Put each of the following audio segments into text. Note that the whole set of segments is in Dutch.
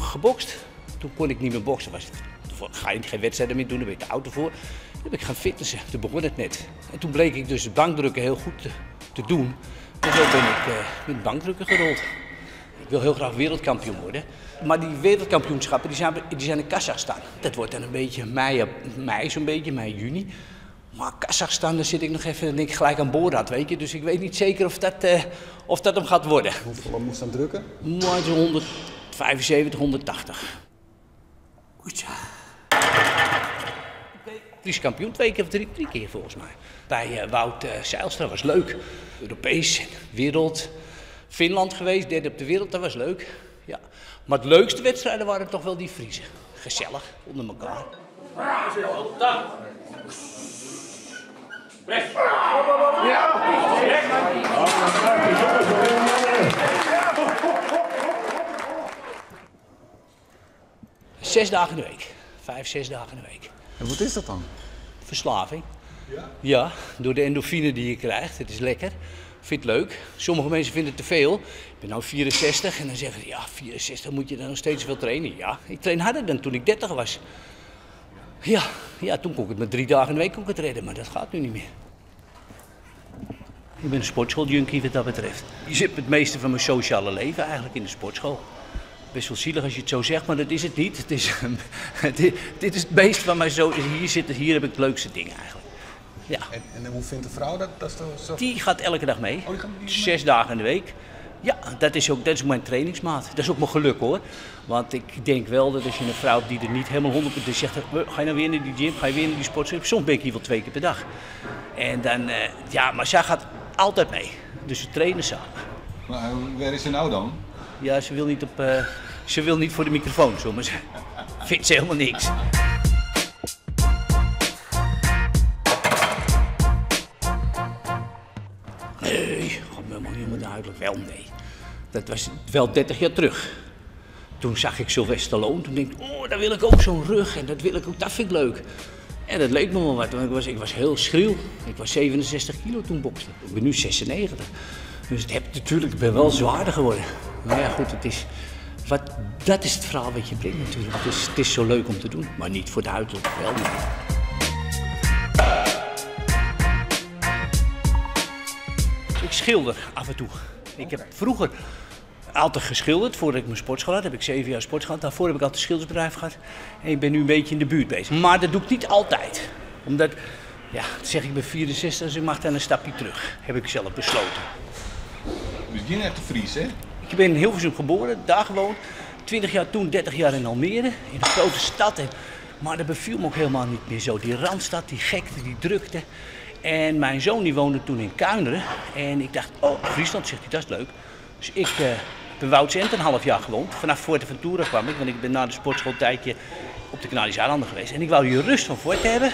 gebokst. Toen kon ik niet meer boksen. Ga je geen wedstrijden meer doen, daar ben ik te oud voor. Toen ben ik gaan fitnessen, toen begon het net. En toen bleek ik dus het bankdrukken heel goed te doen. En zo ben ik met bankdrukken gerold. Ik wil heel graag wereldkampioen worden. Maar die wereldkampioenschappen die zijn in Kazachstan. Dat wordt dan een beetje mei zo'n beetje, mei, juni. Maar Kazachstan, daar zit ik nog even en ik gelijk aan boord had, weet je. Dus ik weet niet zeker of dat hem gaat worden. Hoeveel moest dan drukken? Maar zo'n 175, 180. Goed zo. Fries kampioen, 2 keer of 3 keer volgens mij. Bij Wout Zijlstra was leuk. Europees, wereld. Finland geweest, derde op de wereld, dat was leuk. Ja. Maar het leukste wedstrijden waren toch wel die Friese. Gezellig, onder elkaar. Recht. Ja. 6 dagen in de week. 5, 6 dagen in de week. En wat is dat dan? Verslaving. Ja? Ja, door de endorfine die je krijgt. Het is lekker. Vind het leuk. Sommige mensen vinden het te veel. Ik ben nu 64 en dan zeggen ze, ja, 64 moet je dan nog steeds veel trainen. Ja, ik train harder dan toen ik 30 was. Ja, toen kon ik het met 3 dagen in de week kon ik het redden, maar dat gaat nu niet meer. Ik ben een sportschooljunkie wat dat betreft. Je zit het meeste van mijn sociale leven eigenlijk in de sportschool. Best wel zielig als je het zo zegt, maar dat is het niet. Dit is het meeste van mij zo. Hier heb ik het leukste ding eigenlijk. Ja. En hoe vindt de vrouw dat? Zo... Die gaat elke dag mee. Oh, die gaat 6 dagen in de week. Ja, dat is ook mijn trainingsmaat. Dat is ook mijn geluk hoor. Want ik denk wel dat als je een vrouw hebt die er niet helemaal 100% zegt, ga je nou weer naar die gym, ga je weer naar die sportschool. Soms ben ik hier wel 2 keer per dag. En dan, maar zij gaat altijd mee. Dus we trainen samen. Maar waar is ze nou dan? Ja, ze wil niet voor de microfoon, zullen we maar zeggen. Vindt ze helemaal niks. Nee, gaat me helemaal niet duidelijk. Wel, nee. Dat was wel 30 jaar terug. Toen zag ik Sylvester Stallone. Toen denk ik, oh, daar wil ik ook zo'n rug. En dat wil ik ook, dat vind ik leuk. En dat leek me wel wat, want ik was heel schriel. Ik was 67 kilo toen bokste. Ik ben nu 96. Dus ik ben wel zwaarder geworden. Maar ja, goed, dat is het verhaal wat je brengt natuurlijk. Het is zo leuk om te doen, maar niet voor de uiterlijk, wel niet. Ik schilder af en toe. Ik heb vroeger altijd geschilderd, voordat ik mijn sportschool had. Heb ik 7 jaar sportschool gehad. Daarvoor heb ik altijd een schildersbedrijf gehad. En ik ben nu een beetje in de buurt bezig. Maar dat doe ik niet altijd. Omdat, ja, dat zeg ik ben 64, dus ik mag dan een stapje terug. Heb ik zelf besloten. Dus je bent de Fries, hè? Ik ben in Hilversum geboren, daar gewoond. 20 jaar toen, 30 jaar in Almere, in een grote stad. Maar dat beviel me ook helemaal niet meer zo. Die randstad, die gekte, die drukte. En mijn zoon die woonde toen in Kuinderen. En ik dacht, oh, Friesland, zegt hij, dat is leuk. Dus ik ben Woudsend een half jaar gewoond. Vanaf Fuerteventura kwam ik, want ik ben na de sportschool een tijdje op de Canadische eilanden geweest. En ik wou die rust van Fuerte hebben.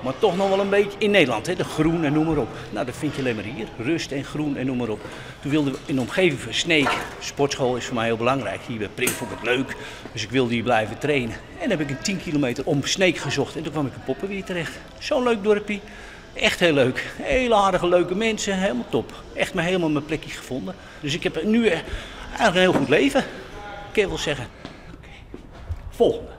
Maar toch nog wel een beetje in Nederland, hè? De groen en noem maar op. Nou, dat vind je alleen maar hier. Rust en groen en noem maar op. Toen wilde we in de omgeving van Sneek. Sportschool is voor mij heel belangrijk. Hier bij Prik vond ik het leuk. Dus ik wilde hier blijven trainen. En dan heb ik een 10 kilometer om Sneek gezocht. En toen kwam ik in Poppenweer terecht. Zo'n leuk dorpje. Echt heel leuk. Hele aardige, leuke mensen. Helemaal top. Echt helemaal mijn plekje gevonden. Dus ik heb nu eigenlijk een heel goed leven. Kan je wel zeggen. Okay. Volgende.